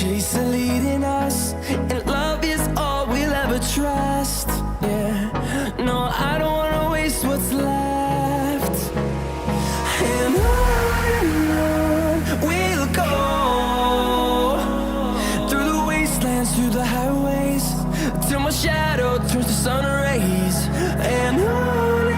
Jason leading us, and love is all we'll ever trust. Yeah, no, I don't wanna waste what's left. And on we'll go, through the wastelands, through the highways, till my shadow turns to sun rays. And on